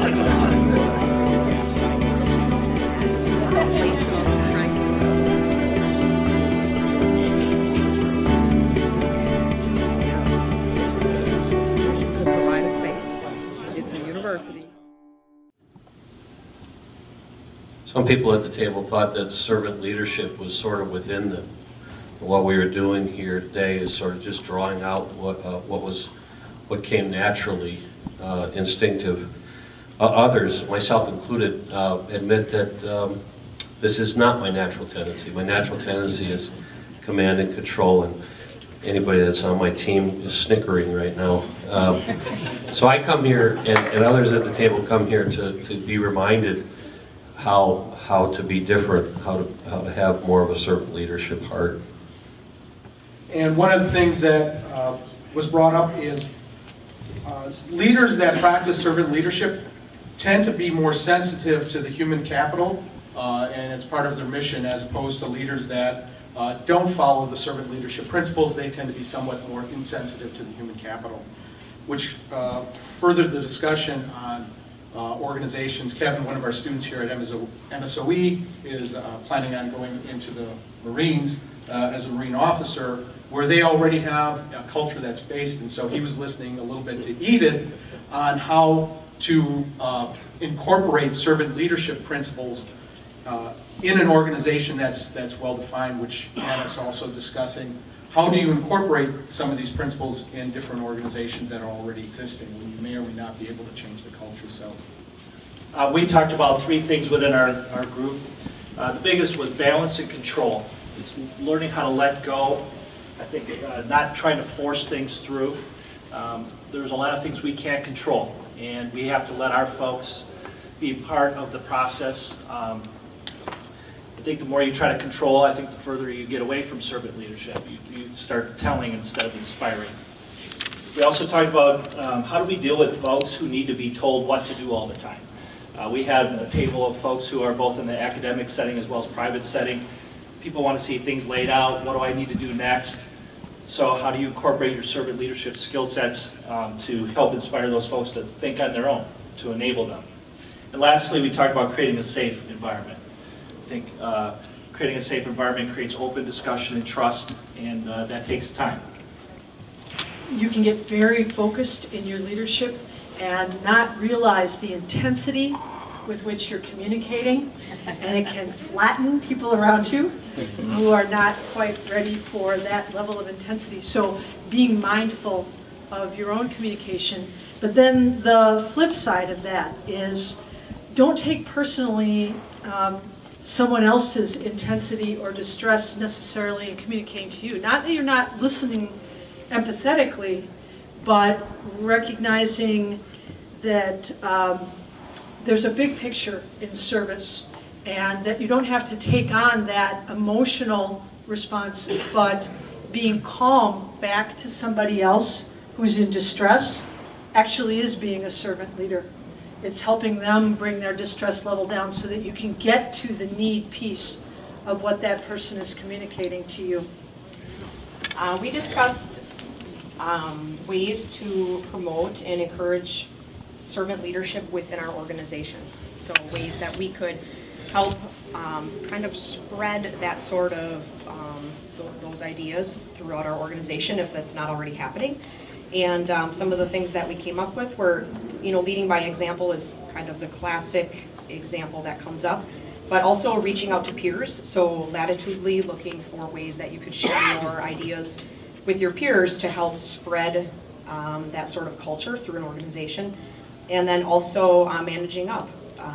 Provide a space. It's a university. Some people at the table thought that servant leadership was sort of within them. What we were doing here today is sort of just drawing out what came naturally, instinctive. Others, myself included, admit that this is not my natural tendency. My natural tendency is command and control, and anybody that's on my team is snickering right now. So I come here, and others at the table come here to be reminded how to be different, how to have more of a servant leadership heart. And one of the things that was brought up is leaders that practice servant leadership tend to be more sensitive to the human capital, and it's part of their mission, as opposed to leaders that don't follow the servant leadership principles. They tend to be somewhat more insensitive to the human capital, which furthered the discussion on organizations. Kevin, one of our students here at MSOE, is planning on going into the Marines as a Marine officer, where they already have a culture that's based, and so he was listening a little bit to Edith on how to incorporate servant leadership principles in an organization that's well defined, which Anna's also discussing. How do you incorporate some of these principles in different organizations that are already existing when you may or may not be able to change the culture? So we talked about three things within our group. The biggest was balance and control. It's learning how to let go. I think not trying to force things through. There's a lot of things we can't control, and we have to let our folks be part of the process. I think the more you try to control, I think the further you get away from servant leadership. You start telling instead of inspiring. We also talked about how do we deal with folks who need to be told what to do all the time. We have a table of folks who are both in the academic setting as well as private setting. People want to see things laid out. What do I need to do next? So how do you incorporate your servant leadership skill sets to help inspire those folks to think on their own, to enable them? And lastly, we talked about creating a safe environment. I think creating a safe environment creates open discussion and trust, and that takes time. You can get very focused in your leadership and not realize the intensity with which you're communicating, and it can flatten people around you who are not quite ready for that level of intensity. So being mindful of your own communication. But then the flip side of that is don't take personally someone else's intensity or distress necessarily in communicating to you. Not that you're not listening empathetically, but recognizing that there's a big picture in service, and that you don't have to take on that emotional response, but being calm back to somebody else who's in distress actually is being a servant leader. It's helping them bring their distress level down so that you can get to the need piece of what that person is communicating to you. We discussed ways to promote and encourage servant leadership within our organizations. So ways that we could help kind of spread that sort of those ideas throughout our organization if that's not already happening. And some of the things that we came up with were, leading by example is kind of the classic example that comes up, but also reaching out to peers. So latitudinally looking for ways that you could share your ideas with your peers to help spread that sort of culture through an organization. And then also managing up.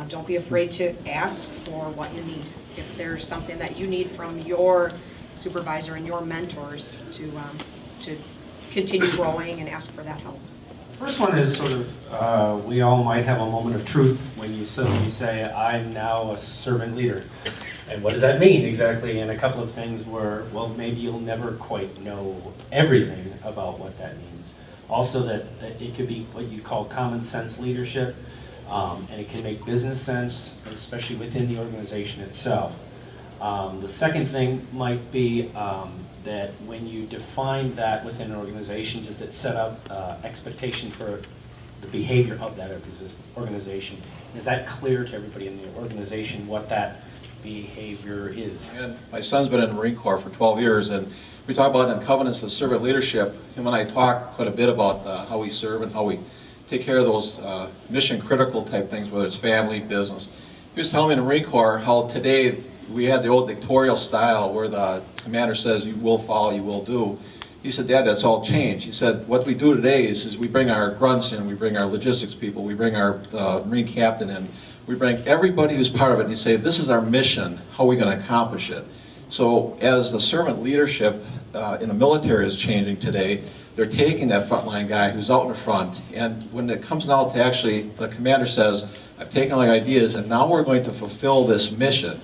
Don't be afraid to ask for what you need. If there's something that you need from your supervisor and your mentors to continue growing, and ask for that help. First one is sort of, we all might have a moment of truth when you suddenly say, I'm now a servant leader. And what does that mean exactly? And a couple of things were, well, maybe you'll never quite know everything about what that means. Also that it could be what you call common sense leadership, and it can make business sense, especially within the organization itself. The second thing might be that when you define that within an organization, does it set up expectation for the behavior of that organization. Is that clear to everybody in the organization what that behavior is? And my son's been in the Marine Corps for 12 years, and we talk about in covenants of servant leadership. Him and I talk quite a bit about how we serve and how we take care of those mission critical type things, whether it's family, business. He was telling me in the Marine Corps how today we had the old dictatorial style where the commander says you will follow, you will do. He said, Dad, that's all changed. He said, what we do today is we bring our grunts in, we bring our logistics people, we bring our Marine captain in, we bring everybody who's part of it, and you say, this is our mission, how are we going to accomplish it? So as the servant leadership in the military is changing today, they're taking that frontline guy who's out in the front, and when it comes out to actually, the commander says, I've taken all the ideas, and now we're going to fulfill this mission.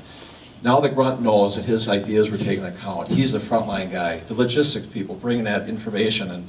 Now the grunt knows that his ideas were taken into account. He's the frontline guy. The logistics people bringing that information and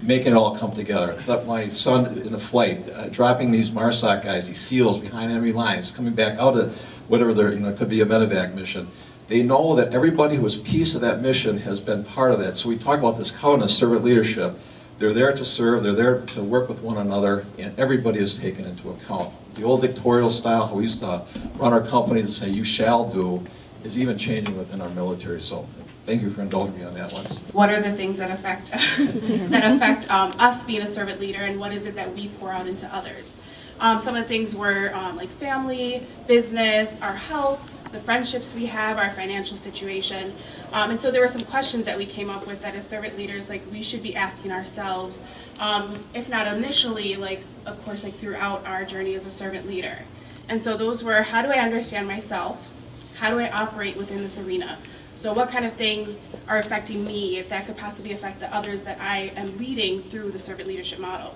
making it all come together. My son in the flight, dropping these MARSOC guys, these SEALs behind enemy lines, coming back out of whatever they're, it could be a medevac mission. They know that everybody who was a piece of that mission has been part of that. So we talk about this covenant of servant leadership. They're there to serve, they're there to work with one another, and everybody is taken into account. The old dictatorial style, how we used to run our companies and say, you shall do, is even changing within our military. So thank you for indulging me on that one. What are the things that affect us being a servant leader, and what is it that we pour out into others? Some of the things were like family, business, our health, the friendships we have, our financial situation. And so there were some questions that we came up with that as servant leaders, like we should be asking ourselves, if not initially, like of course, like throughout our journey as a servant leader. And so those were, how do I understand myself? How do I operate within this arena? So what kind of things are affecting me, if that could possibly affect the others that I am leading through the servant leadership model?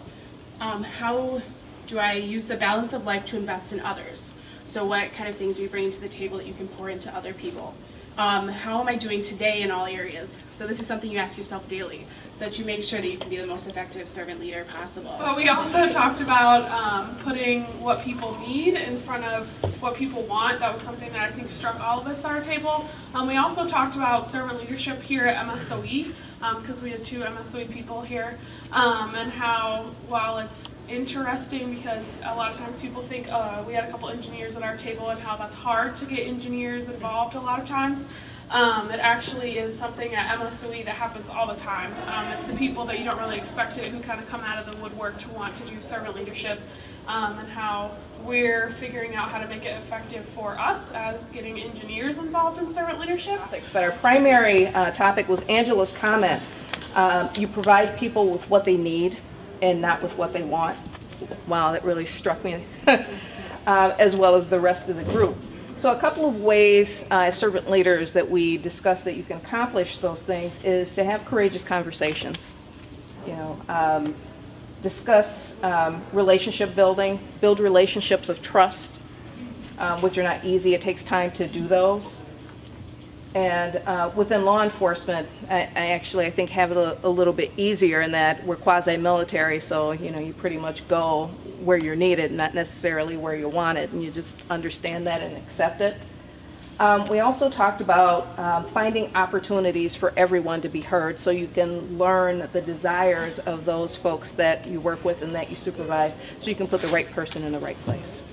How do I use the balance of life to invest in others? So what kind of things are you bringing to the table that you can pour into other people? How am I doing today in all areas? So this is something you ask yourself daily, so that you make sure that you can be the most effective servant leader possible. But we also talked about putting what people need in front of what people want. That was something that I think struck all of us at our table. We also talked about servant leadership here at MSOE, because we had 2 MSOE people here, and how, while it's interesting because a lot of times people think we had a couple engineers at our table and how that's hard to get engineers involved a lot of times. It actually is something at MSOE that happens all the time. It's the people that you don't really expect it who kind of come out of the woodwork to want to do servant leadership, and how we're figuring out how to make it effective for us as getting engineers involved in servant leadership. But our primary topic was Angela's comment. You provide people with what they need and not with what they want. Wow, that really struck me, as well as the rest of the group. So a couple of ways as servant leaders that we discuss that you can accomplish those things is to have courageous conversations. Discuss relationship building, build relationships of trust, which are not easy. It takes time to do those. And within law enforcement, I think have it a little bit easier in that we're quasi-military, so you pretty much go where you're needed, not necessarily where you want it, and you just understand that and accept it. We also talked about finding opportunities for everyone to be heard, so you can learn the desires of those folks that you work with and that you supervise, so you can put the right person in the right place.